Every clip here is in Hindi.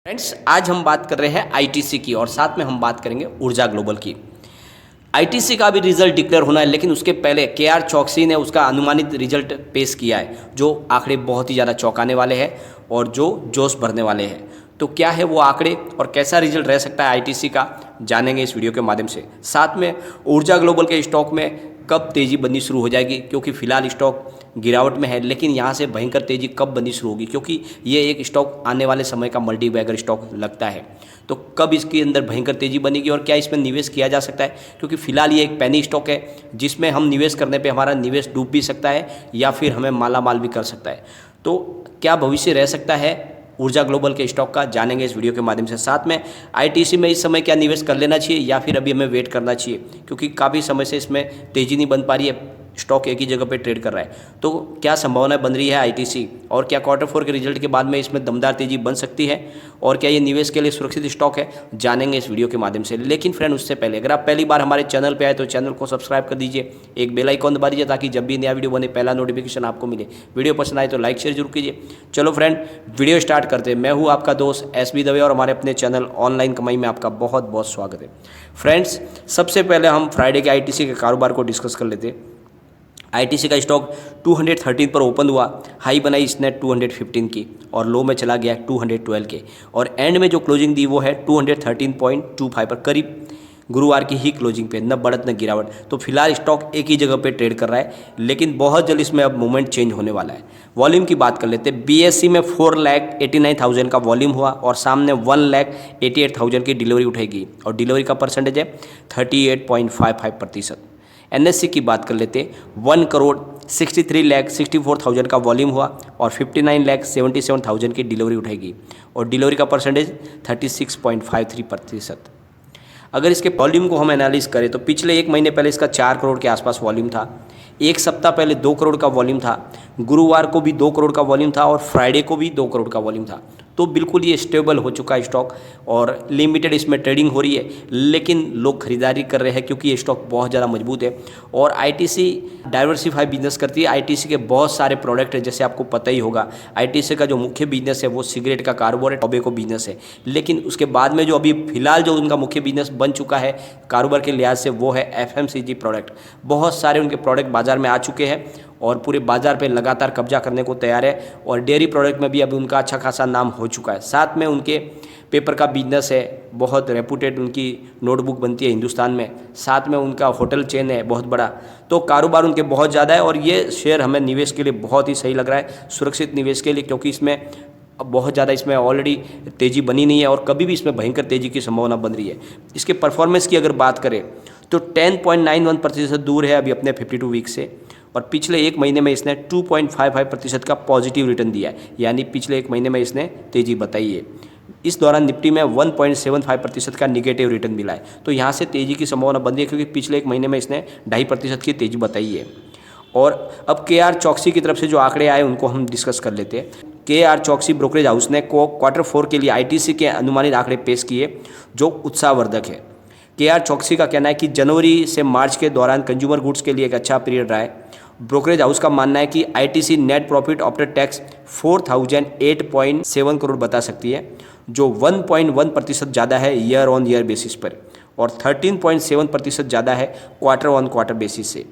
फ्रेंड्स, आज हम बात कर रहे हैं आईटीसी की और साथ में हम बात करेंगे ऊर्जा ग्लोबल की। आईटीसी का भी रिजल्ट डिक्लेयर होना है, लेकिन उसके पहले केआर चौकसी ने उसका अनुमानित रिजल्ट पेश किया है, जो आंकड़े बहुत ही ज़्यादा चौंकाने वाले हैं और जो जोश भरने वाले हैं। तो क्या है वो आंकड़े और कैसा रिजल्ट रह सकता है आईटीसी का, जानेंगे इस वीडियो के माध्यम से। साथ में ऊर्जा ग्लोबल के स्टॉक में कब तेज़ी बननी शुरू हो जाएगी, क्योंकि फिलहाल स्टॉक गिरावट में है, लेकिन यहाँ से भयंकर तेज़ी कब बननी शुरू होगी, क्योंकि ये एक स्टॉक आने वाले समय का मल्टी बैगर स्टॉक लगता है। तो कब इसके अंदर भयंकर तेज़ी बनेगी और क्या इसमें निवेश किया जा सकता है, क्योंकि फिलहाल ये एक पैनी स्टॉक है जिसमें हम निवेश करने पे हमारा निवेश डूब भी सकता है या फिर हमें माला माल भी कर सकता है। तो क्या भविष्य रह सकता है ऊर्जा ग्लोबल के स्टॉक का, जानेंगे इस वीडियो के माध्यम से। साथ में आईटीसी में इस समय क्या निवेश कर लेना चाहिए या फिर अभी हमें वेट करना चाहिए, क्योंकि काफ़ी समय से इसमें तेज़ी नहीं बन पा रही है, स्टॉक एक ही जगह पे ट्रेड कर रहा है। तो क्या संभावना बन रही है आईटीसी, और क्या Q4 के रिजल्ट के बाद में इसमें दमदार तेज़ी बन सकती है, और क्या ये निवेश के लिए सुरक्षित स्टॉक है, जानेंगे इस वीडियो के माध्यम से। लेकिन फ्रेंड, उससे पहले अगर आप पहली बार हमारे चैनल पे आए तो चैनल को सब्सक्राइब कर दीजिए, एक बेल आइकॉन दबा दीजिए ताकि जब भी नया वीडियो बने पहला नोटिफिकेशन आपको मिले। वीडियो पसंद आए तो लाइक शेयर जरूर कीजिए। चलो फ्रेंड, वीडियो स्टार्ट करते हैं। मैं हूँ आपका दोस्त SB दवे और हमारे अपने चैनल ऑनलाइन कमाई में आपका बहुत बहुत स्वागत है। फ्रेंड्स, सबसे पहले हम फ्राइडे के आईटीसी के कारोबार को डिस्कस कर लेते हैं। आईटीसी का स्टॉक 213 पर ओपन हुआ, हाई बनाई इसने 215 की और लो में चला गया 212 के, और एंड में जो क्लोजिंग दी वो है 213.25 पर, करीब गुरुवार की ही क्लोजिंग पे, न बढ़त न गिरावट। तो फिलहाल स्टॉक एक ही जगह पे ट्रेड कर रहा है, लेकिन बहुत जल्द इसमें अब मूवमेंट चेंज होने वाला है। वॉल्यूम की बात कर लेते हैं। बीएससी में 4,89,000 का वॉल्यूम हुआ और सामने 1,88,000 की डिलीवरी उठेगी और डिलीवरी का परसेंटेज है 38.55%। एनएससी की बात कर लेते हैं। 1,63,64,000 का वॉल्यूम हुआ और 59,77,000 की डिलीवरी उठेगी और डिलीवरी का परसेंटेज 36.53%। अगर इसके वॉल्यूम को हम एनालिस करें तो पिछले एक महीने पहले इसका 4 करोड़ के आसपास वॉल्यूम था, एक सप्ताह पहले 2 करोड़ का वॉल्यूम था, गुरुवार को भी 2 करोड़ का वॉल्यूम था और फ्राइडे को भी 2 करोड़ का वॉल्यूम था। तो बिल्कुल ये स्टेबल हो चुका है स्टॉक और लिमिटेड इसमें ट्रेडिंग हो रही है, लेकिन लोग खरीदारी कर रहे हैं क्योंकि ये स्टॉक बहुत ज़्यादा मजबूत है। और आईटीसी डाइवर्सिफाई बिजनेस करती है। आईटीसी के बहुत सारे प्रोडक्ट है, जैसे आपको पता ही होगा आईटीसी का जो मुख्य बिजनेस है वो सिगरेट का कारोबार है, टोबैको बिजनेस है। लेकिन उसके बाद में जो अभी फिलहाल जो उनका मुख्य बिजनेस बन चुका है कारोबार के लिहाज से, वो है FMCG प्रोडक्ट। बहुत सारे उनके प्रोडक्ट बाजार में आ चुके हैं और पूरे बाजार पे लगातार कब्जा करने को तैयार है, और डेयरी प्रोडक्ट में भी अभी उनका अच्छा खासा नाम हो चुका है। साथ में उनके पेपर का बिजनेस है, बहुत रेपुटेड उनकी नोटबुक बनती है हिंदुस्तान में। साथ में उनका होटल चेन है बहुत बड़ा। तो कारोबार उनके बहुत ज़्यादा है और ये शेयर हमें निवेश के लिए बहुत ही सही लग रहा है, सुरक्षित निवेश के लिए, क्योंकि इसमें बहुत ज़्यादा इसमें ऑलरेडी तेज़ी बनी नहीं है और कभी भी इसमें भयंकर तेज़ी की संभावना बन रही है। इसके परफॉर्मेंस की अगर बात करें तो 10.91% दूर है अभी अपने 52 वीक से, और पिछले एक महीने में इसने 2.55% का पॉजिटिव रिटर्न दिया है, यानी पिछले एक महीने में इसने तेज़ी बताई है। इस दौरान निफ्टी में 1.75% का निगेटिव रिटर्न मिला है। तो यहाँ से तेज़ी की संभावना बन रही है, क्योंकि पिछले एक महीने में इसने 2.5% की तेज़ी बताई है। और अब केआर चौकसी की तरफ से जो आंकड़े आए उनको हम डिस्कस कर लेते हैं। केआर चौकसी ब्रोकरेज हाउस ने Q4 के लिए आईटीसी के अनुमानित आंकड़े पेश किए जो उत्साहवर्धक है। केआर चौकसी का कहना है कि जनवरी से मार्च के दौरान कंज्यूमर गुड्स के लिए एक अच्छा पीरियड रहा है। ब्रोकरेज हाउस का मानना है कि ITC net profit after tax 4,008.7 crore बता सकती है, जो 1.1% ज़्यादा है ईयर ऑन ईयर बेसिस पर और 13.7% ज़्यादा है क्वार्टर ऑन क्वार्टर बेसिस से।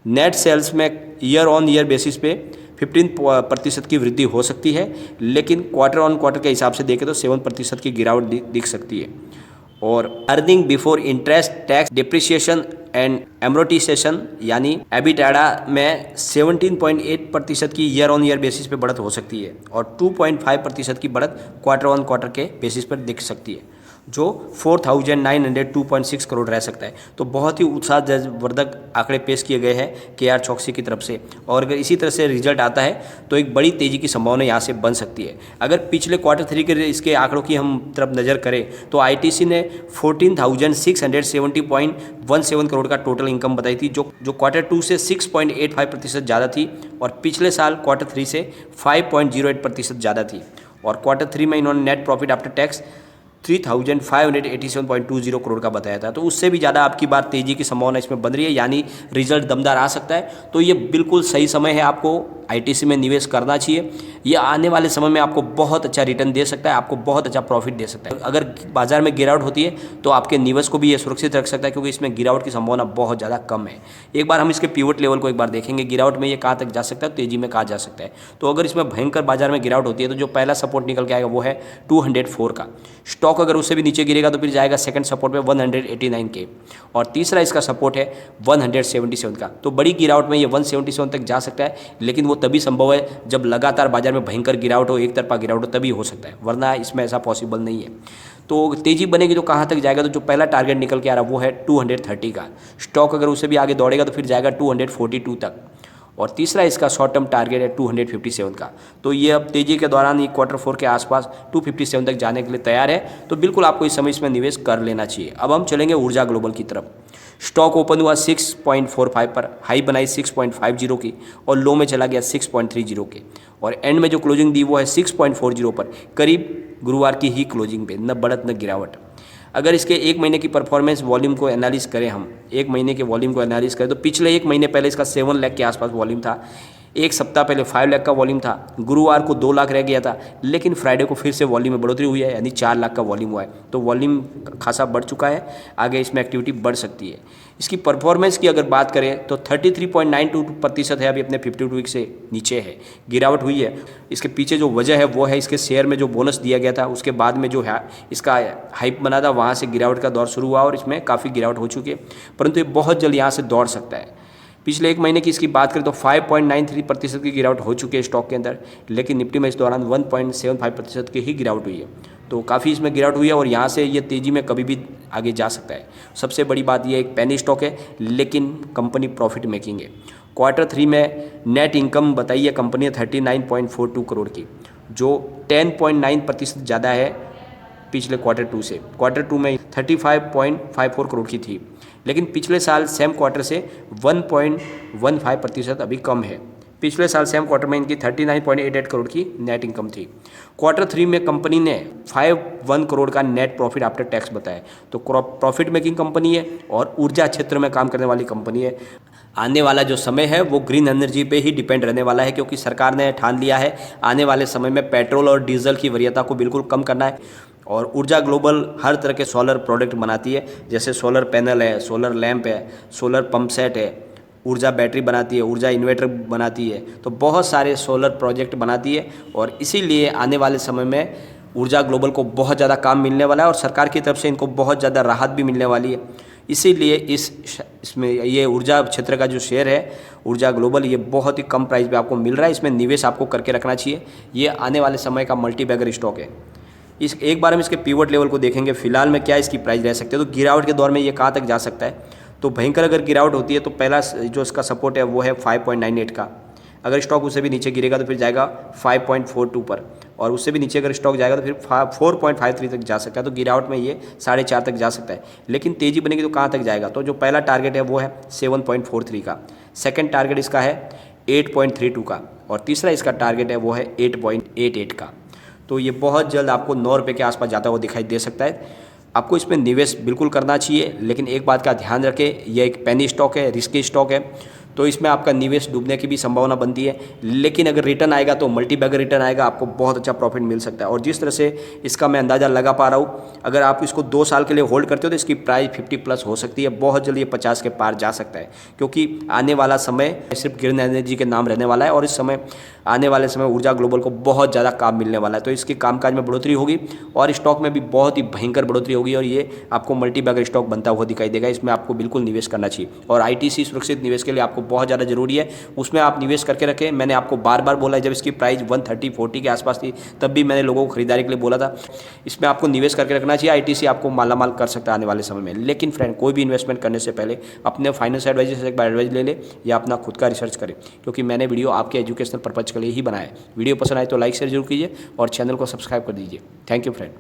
नेट सेल्स में ईयर ऑन ईयर बेसिस पे 15% की वृद्धि हो सकती है, लेकिन क्वार्टर ऑन क्वार्टर के हिसाब से देखें तो 7% की गिरावट दिख सकती है। और earning before interest tax depreciation and amortisation यानी एबिटाडा में 17.8% की ईयर ऑन ईयर बेसिस पे बढ़त हो सकती है और 2.5% की बढ़त क्वार्टर ऑन क्वार्टर के बेसिस पर दिख सकती है, जो 4,902.6 करोड़ रह सकता है। तो बहुत ही उत्साहवर्धक आंकड़े पेश किए गए हैं केआर चौकसी की तरफ से, और अगर इसी तरह से रिजल्ट आता है तो एक बड़ी तेज़ी की संभावना यहाँ से बन सकती है। अगर पिछले Q3 के इसके आंकड़ों की हम तरफ नज़र करें तो आईटीसी ने 14,670.17 करोड़ का टोटल इनकम बताई थी, जो Q2 से 6.85% ज़्यादा थी और पिछले साल Q3 से 5.08% ज़्यादा थी। और Q3 में इन्होंने net profit after tax 3587.20 crore का बताया था। तो उससे भी ज़्यादा आपकी बात तेज़ी की संभावना इसमें बन रही है, यानी रिजल्ट दमदार आ सकता है। तो ये बिल्कुल सही समय है, आपको आईटीसी में निवेश करना चाहिए। ये आने वाले समय में आपको बहुत अच्छा रिटर्न दे सकता है, आपको बहुत अच्छा प्रॉफिट दे सकता है। अगर बाजार में गिरावट होती है तो आपके निवेश को भी ये सुरक्षित रख सकता है, क्योंकि इसमें गिरावट की संभावना बहुत ज़्यादा कम है। एक बार हम इसके पिवट लेवल को एक बार देखेंगे, गिरावट में ये कहाँ तक जा सकता है, तेजी में कहाँ जा सकता है। तो अगर इसमें भयंकर बाजार में गिरावट होती है तो जो पहला सपोर्ट निकल के आएगा वो है 204 का। स्टॉक अगर उससे भी नीचे गिरेगा तो फिर जाएगा सेकंड सपोर्ट पे 189 के, और तीसरा इसका सपोर्ट है 177 का। तो बड़ी गिरावट में ये 177 तक जा सकता है, लेकिन वो तभी संभव है जब लगातार बाजार में भयंकर गिरावट हो, एक तरफा गिरावट हो, तभी हो सकता है, वरना इसमें ऐसा पॉसिबल नहीं है। तो तेजी बनेगी तो कहाँ तक जाएगा, तो जो पहला टारगेट निकल के आ रहा है वो है 230 का। स्टॉक अगर उससे भी आगे दौड़ेगा तो फिर जाएगा 242 तक, और तीसरा इसका शॉर्ट टर्म टारगेट है 257 का। तो ये अब तेजी के दौरान ये Q4 के आसपास 257 तक जाने के लिए तैयार है। तो बिल्कुल आपको इस समय इसमें निवेश कर लेना चाहिए। अब हम चलेंगे ऊर्जा ग्लोबल की तरफ। स्टॉक ओपन हुआ 6.45 पर, हाई बनाई 6.50 की, और लो में चला गया 6.30 के, और एंड में जो क्लोजिंग दी वो है 6.40 पर, करीब गुरुवार की ही क्लोजिंग पे, न बढ़त न गिरावट। अगर इसके एक महीने की परफॉर्मेंस वॉल्यूम को एनालिस करें, हम एक महीने के वॉल्यूम को एनालिस करें तो पिछले एक महीने पहले इसका 7 लाख के आसपास वॉल्यूम था, एक सप्ताह पहले 5 लाख का वॉल्यूम था, गुरुवार को 2 लाख रह गया था, लेकिन फ्राइडे को फिर से वॉल्यूम में बढ़ोतरी हुई है, यानी 4 लाख का वॉल्यूम हुआ है। तो वॉल्यूम खासा बढ़ चुका है, आगे इसमें एक्टिविटी बढ़ सकती है। इसकी परफॉर्मेंस की अगर बात करें तो 33.92% है, अभी अपने 52 वीक से नीचे है, गिरावट हुई है। इसके पीछे जो वजह है वो है इसके शेयर में जो बोनस दिया गया था, उसके बाद में जो है इसका हाइप बना था, वहाँ से गिरावट का दौर शुरू हुआ और इसमें काफ़ी गिरावट हो चुकी है, परंतु ये बहुत जल्द यहाँ से दौड़ सकता है। पिछले एक महीने की इसकी बात करें तो 5.93% की गिरावट हो चुकी है स्टॉक के अंदर, लेकिन निफ्टी में इस दौरान 1.75% की ही गिरावट हुई है। तो काफ़ी इसमें गिरावट हुई है और यहाँ से ये तेज़ी में कभी भी आगे जा सकता है। सबसे बड़ी बात ये एक पेनी स्टॉक है, लेकिन कंपनी प्रॉफिट मेकिंग है। Q3 में नेट इनकम बताई है कंपनी ने 39.42 करोड़ की, जो 10.9% ज़्यादा है पिछले Q2 से। Q2 में 35.54 करोड़ की थी, लेकिन पिछले साल सेम क्वार्टर से 1.15% अभी कम है। पिछले साल सेम क्वार्टर में इनकी 39.88 करोड़ की नेट इनकम थी। Q3 में कंपनी ने 51 करोड़ का नेट प्रॉफिट आफ्टर टैक्स बताया। तो प्रॉफिट मेकिंग कंपनी है और ऊर्जा क्षेत्र में काम करने वाली कंपनी है। आने वाला जो समय है वो ग्रीन एनर्जी पे ही डिपेंड रहने वाला है, क्योंकि सरकार ने ठान लिया है आने वाले समय में पेट्रोल और डीजल की वरीयता को बिल्कुल कम करना है। और ऊर्जा ग्लोबल हर तरह के सोलर प्रोडक्ट बनाती है, जैसे सोलर पैनल है, सोलर लैंप है, सोलर पंप सेट है, ऊर्जा बैटरी बनाती है, ऊर्जा इन्वर्टर बनाती है। तो बहुत सारे सोलर प्रोजेक्ट बनाती है, और इसीलिए आने वाले समय में ऊर्जा ग्लोबल को बहुत ज़्यादा काम मिलने वाला है और सरकार की तरफ से इनको बहुत ज़्यादा राहत भी मिलने वाली है। इसीलिए इसमें ये ऊर्जा क्षेत्र का जो शेयर है ऊर्जा ग्लोबल, ये बहुत ही कम प्राइस पे आपको मिल रहा है। इसमें निवेश आपको करके रखना चाहिए। ये आने वाले समय का मल्टी बैगर स्टॉक है। इस एक बार हम इसके पिवट लेवल को देखेंगे, फिलहाल में क्या इसकी प्राइस रह सकती है। तो गिरावट के दौर में ये कहाँ तक जा सकता है, तो भयंकर अगर गिरावट होती है तो पहला जो इसका सपोर्ट है वो है 5.98 का। अगर स्टॉक उससे भी नीचे गिरेगा तो फिर जाएगा 5.42 पर, और उससे भी नीचे अगर स्टॉक जाएगा तो फिर 4.53 तक जा सकता है। तो गिरावट में ये 4.5 तक जा सकता है, लेकिन तेज़ी बनेगी तो कहाँ तक जाएगा। तो जो पहला टारगेट है वो है 7.43 का, सेकंड टारगेट इसका है 8.32 का, और तीसरा इसका टारगेट है वो है 8.88 का। तो ये बहुत जल्द आपको 9 रुपये के आसपास जाता हुआ दिखाई दे सकता है। आपको इसमें निवेश बिल्कुल करना चाहिए, लेकिन एक बात का ध्यान रखें, यह एक पेनी स्टॉक है, रिस्की स्टॉक है, तो इसमें आपका निवेश डूबने की भी संभावना बनती है। लेकिन अगर रिटर्न आएगा तो मल्टी बैगर रिटर्न आएगा, आपको बहुत अच्छा प्रॉफिट मिल सकता है। और जिस तरह से इसका मैं अंदाज़ा लगा पा रहा हूँ, अगर आप इसको 2 साल के लिए होल्ड करते हो तो इसकी प्राइस 50+ हो सकती है, बहुत जल्दी ये 50 के पार जा सकता है, क्योंकि आने वाला समय सिर्फ ग्रीन एनर्जी के नाम रहने वाला है, और इस समय आने वाले समय ऊर्जा ग्लोबल को बहुत ज़्यादा काम मिलने वाला है। तो इसके कामकाज में बढ़ोतरी होगी और स्टॉक में भी बहुत ही भयंकर बढ़ोतरी होगी, और ये आपको मल्टी बैगर स्टॉक बनता हुआ दिखाई देगा। इसमें आपको बिल्कुल निवेश करना चाहिए, और ITC सुरक्षित निवेश के लिए आपको बहुत ज़्यादा जरूरी है, उसमें आप निवेश करके रखें। मैंने आपको बार बार बोला है, जब इसकी प्राइस 130-40 के आसपास थी तब भी मैंने लोगों को खरीदारी के लिए बोला था। इसमें आपको निवेश करके रखना चाहिए। ITC आपको मालामाल कर सकता है आने वाले समय में। लेकिन फ्रेंड, कोई भी इन्वेस्टमेंट करने से पहले अपने फाइनेंस एडवाइजर से एक बार एडवाइस ले ले, या अपना खुद का रिसर्च करें, क्योंकि मैंने वीडियो आपके एजुकेशनल पर्पज़ के लिए ही बनाया है। वीडियो पसंद आए तो लाइक शेयर जरूर कीजिए और चैनल को सब्सक्राइब कर दीजिए। Thank you friend.